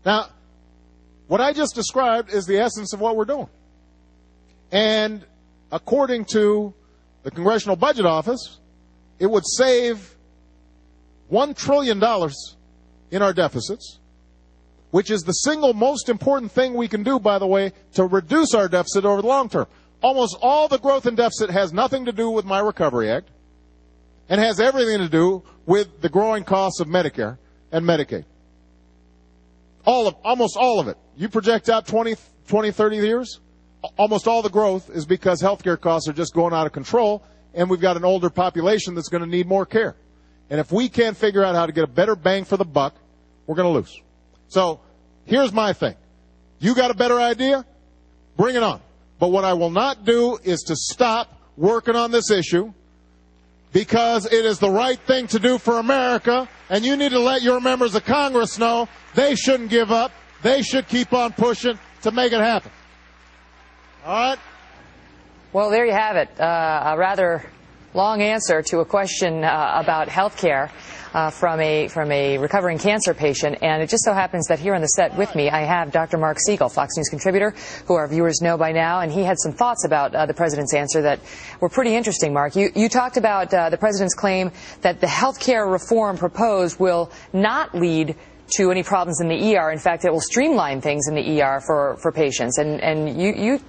Now, what I just described is the essence of what we're doing. And according to the Congressional Budget Office, it would save $1 trillion in our deficits, which is the single most important thing we can do, by the way, to reduce our deficit over the long term. Almost all the growth in deficit has nothing to do with My Recovery Act and has everything to do with the growing costs of Medicare and Medicaid. Almost all of it. You project out 20, 30 years, almost all the growth is because healthcare costs are just going out of control, and we've got an older population that's going to need more care. And if we can't figure out how to get a better bang for the buck, we're going to lose. So here's my thing. You got a better idea? Bring it on. But what I will not do is to stop working on this issue, because it is the right thing to do for America, and you need to let your members of Congress know they shouldn't give up. They should keep on pushing to make it happen. All right? Well, there you have it. A rather long answer to a question about health care from a recovering cancer patient. And it just so happens that here on the set with me, I have Dr. Mark Siegel, Fox News contributor, who our viewers know by now. And he had some thoughts about the president's answer that were pretty interesting, Mark. You talked about the president's claim that the health care reform proposed will not lead to any problems in the ER. In fact, it will streamline things in the ER for patients. And you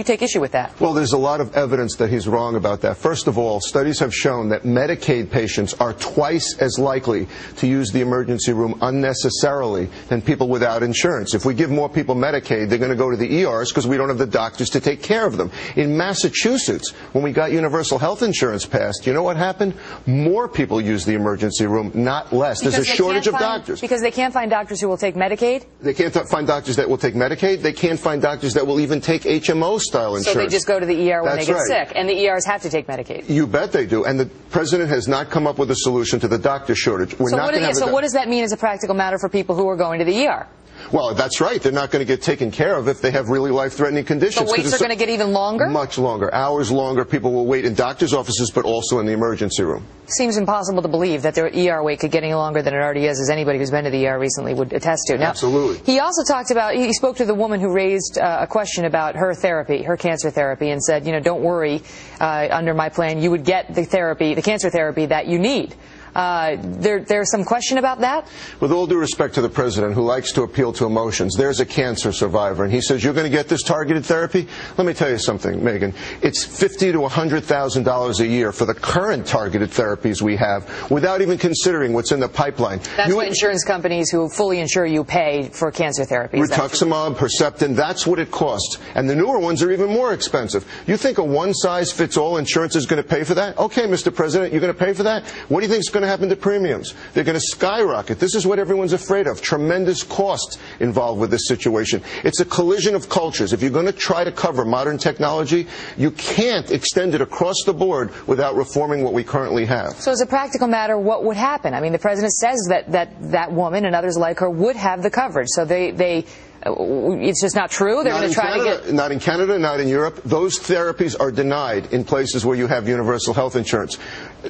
take issue with that. Well, there's a lot of evidence that he's wrong about that. First of all, studies have shown that Medicaid patients are twice as likely to use the emergency room unnecessarily than people without insurance. If we give more people Medicaid, they're going to go to the ERs because we don't have the doctors to take care of them. In Massachusetts, when we got universal health insurance passed, you know what happened? More people use the emergency room, not less. There's a shortage of doctors. Because they can't find doctors who will take Medicaid? They can't find doctors that will take Medicaid. They can't find doctors that will even take HMO-style insurance. So they just go to the ER when That's they get right. sick. And the ERs have to take Medicaid. You bet they do. And the president has not come up with a solution to the doctor shortage. So what does that mean as a practical matter for people who are going to the ER? Well, that's right. They're not going to get taken care of if they have really life-threatening conditions. The waits are going to get even longer? Much longer. Hours longer. People will wait in doctor's offices, but also in the emergency room. Seems impossible to believe that their ER wait could get any longer than it already is, as anybody who's been to the ER recently would attest to. Now, absolutely. He also talked about, he spoke to the woman who raised a question about her therapy, her cancer therapy, and said, don't worry, under my plan, you would get the therapy, the cancer therapy that you need. There's some question about that? With all due respect to the president, who likes to appeal to emotions, there's a cancer survivor, and he says, you're going to get this targeted therapy? Let me tell you something, Megan. It's $50,000 to $100,000 a year for the current targeted therapies we have, without even considering what's in the pipeline. That's what insurance companies who fully insure you pay for cancer therapy. Rituximab, Herceptin, that's what it costs. And the newer ones are even more expensive. You think a one-size-fits-all insurance is going to pay for that? Okay, Mr. President, you're going to pay for that? What do you think is going to happen to premiums? They're going to skyrocket. This is what everyone's afraid of. Tremendous costs involved with this situation. It's a collision of cultures. If you're going to try to cover modern technology, you can't extend it across the board without reforming what we currently have. So as a practical matter, what would happen? I mean, the president says that woman and others like her would have the coverage. So it's just not true? They're going to try to get... Not in Canada, not in Europe. Those therapies are denied in places where you have universal health insurance.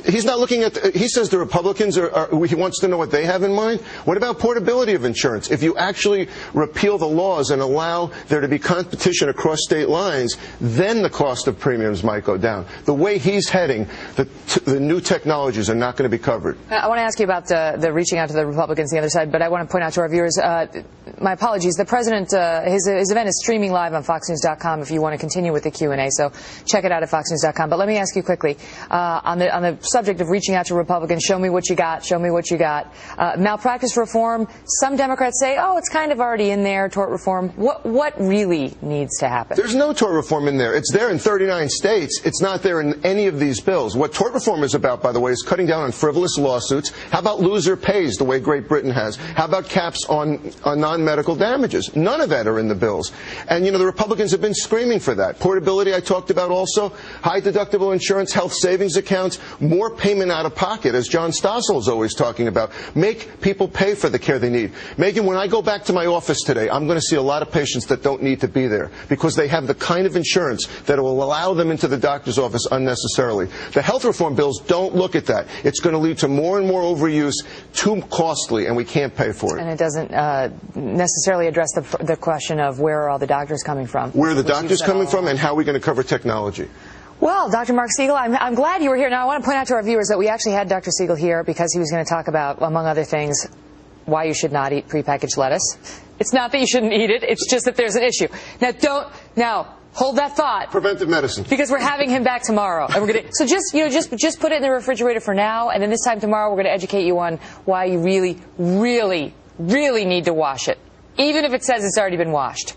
He's not looking at... He says the Republicans he wants to know what they have in mind. What about portability of insurance? If you actually repeal the laws and allow there to be competition across state lines, then the cost of premiums might go down. The way he's heading, the new technologies are not going to be covered. I want to ask you about the reaching out to the Republicans on the other side, but I want to point out to our viewers, my apologies, the president, his event is streaming live on FoxNews.com if you want to continue with the Q&A, so check it out at FoxNews.com. But let me ask you quickly, on the subject of reaching out to Republicans, show me what you got, show me what you got. Malpractice reform, some Democrats say, oh, it's kind of already in there, tort reform. What really needs to happen? There's no tort reform in there. It's there in 39 states. It's not there in any of these bills. What tort reform is about, by the way, is cutting down on frivolous lawsuits. How about loser pays, the way Great Britain has? How about caps on non-medical damages? None of that are in the bills. And, the Republicans have been screaming for that. Portability, I talked about also. High deductible insurance, health savings accounts, more payment out of pocket, as John Stossel is always talking about. Make people pay for the care they need. Megan, when I go back to my office today, I'm going to see a lot of patients that don't need to be there because they have the kind of insurance that will allow them into the doctor's office unnecessarily. The health reform bills don't look at that. It's going to lead to more and more overuse, too costly, and we can't pay for it. And it doesn't necessarily address the question of where are all the doctors coming from. Where are the doctors coming from, and how are we going to cover technology? Well, Dr. Mark Siegel, I'm glad you were here. Now, I want to point out to our viewers that we actually had Dr. Siegel here because he was going to talk about, among other things, why you should not eat prepackaged lettuce. It's not that you shouldn't eat it. It's just that there's an issue. Now, hold that thought. Preventive medicine. Because we're having him back tomorrow. And we're going to, so just put it in the refrigerator for now. And then this time tomorrow, we're going to educate you on why you really, really, really need to wash it. Even if it says it's already been washed.